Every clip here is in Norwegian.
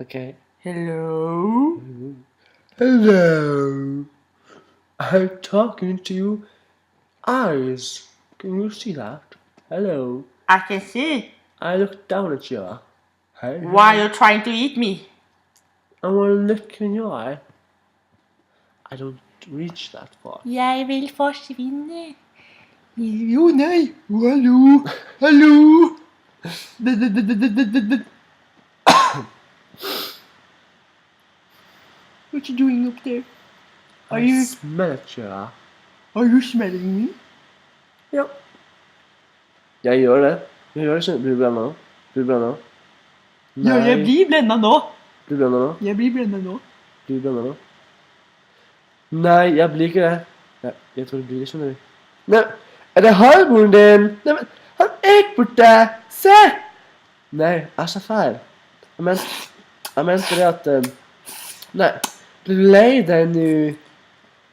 Okay. Hello? Hello. I'm talking to you. Eyes. Can you see that? Hello. I can see. I look down at you. Hey. Why are you trying to eat me? I want to look in your eye. I don't reach that far. Jeg vil forsvinne. Jo, nei. Hallo. Hallo. What you doing up there? I smell it, you. Are you smelling me? Ja. Jeg gjør det. Jeg gjør det sånn. Blir du blenda nå? Blir du blenda nå? Ja, jeg blir blenda nå. Blir du blenda nå? Jeg blir blenda nå. Blir du blenda nå? Nei, jeg blir ikke det. Ja, jeg tror det blir det, skjønner du. Nei, er det halvbroren din? Nei, men han er ikke borte! Se! Nei, jeg sa feil. Jeg mente det at... Nei, blir du lei deg nå?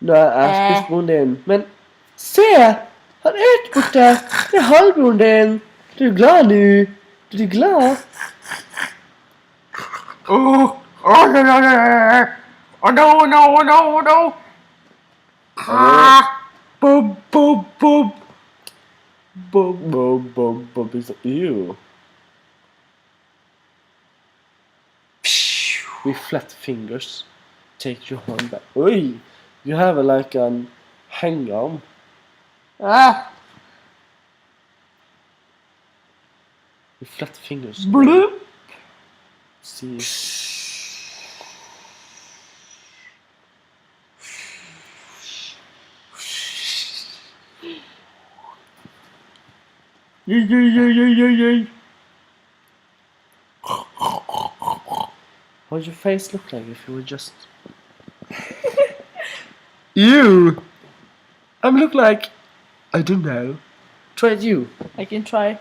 Når jeg har spist broren din? Men se! Han er ikke borte! Det er halvbroren din! Er du glad nå? Er du glad? Oh, no. Bob. Bob is you. With flat fingers, take your hand back. Oi! You have like an hang arm. With flat fingers. Bloop. See. Yay. What would your face look like if you were just... You! I look like... I don't know. Try it you. I can try.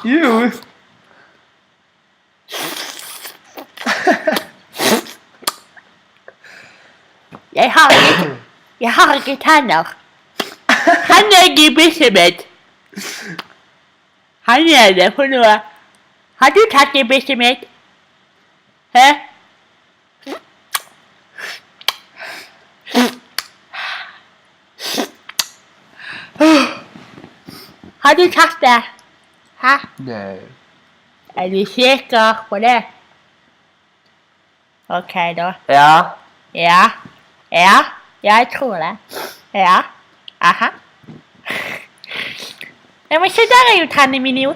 You! Jeg har ikke tenner. Han er gebisset mitt. Han er det for noe. Har du tatt gebisset mitt? Hæ? Har du tatt det? Hæ? No. Er du sikker på det? Ok da. Ja. Ja, jeg tror det. Ja. Aha. Ja, men se der er jo tennene mine jo.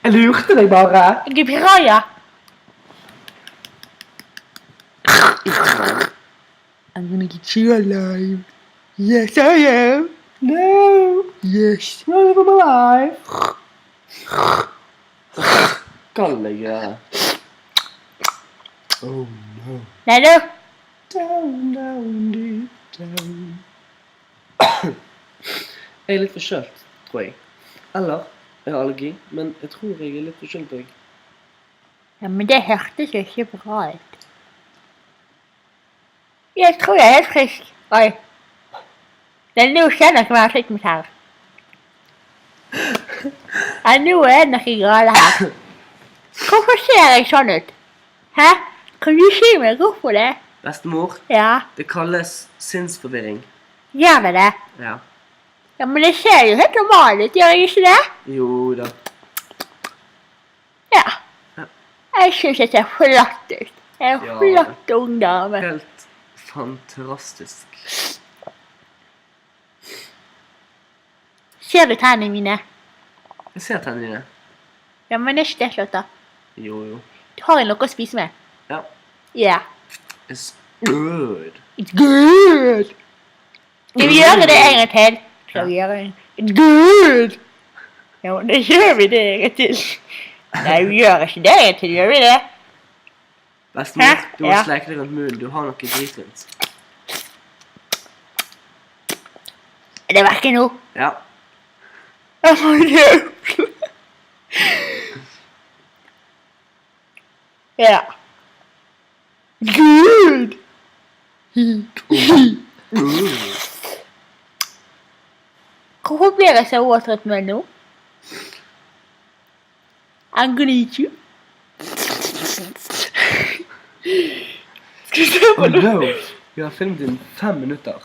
Jeg lurte deg bare. Jeg er piranha. I'm gonna get you alive. Yes, I am. No. Yes. Run for my life. Kall deg det. Oh no. Nei du. Down, deep down. Jeg er litt forkjølt, tror jeg. Eller, jeg har allergi, men jeg tror jeg er litt forkjølt også. Ja, men det hørtes jo ikke bra ut. Jeg tror jeg er helt frisk. Oi. Det er nå kjenner jeg meg litt med her. Ja, nå er det noe galt her. Hvorfor ser jeg sånn ut? Hæ? Kan du si meg hvorfor det? Bestemor, Ja, det kalles sinnsforvirring. gjør vi det? Ja. Ja, men det ser jo helt normalt ut, gjør jeg ikke det? Jo da. Ja. Jeg synes det ser flott ut. Jeg er Ja. flott ung dame. Helt fantastisk. Ser du tennene mine? Jeg ser tennene dine. Ja, men det er ikke det flott da. Jo. Du har jo noe å spise med. Ja. Ja. It's good. It's good! Skal vi gjøre det en gang til? Skal vi gjøre det? It's good! Ja, men da gjør vi det en gang til. Nei, vi gjør ikke det en gang til, gjør vi det? Bestemor, Hæ? du må Ja. sleike deg rundt munnen. Du har noe drit rundt. Er det verken nå? Ja. Jeg må løpe. Ja. Good! Hvorfor blir jeg så overtrøtt med nå? Angelique. Skal vi se på Oh det? no! Vi har filmet inn 5 minutter.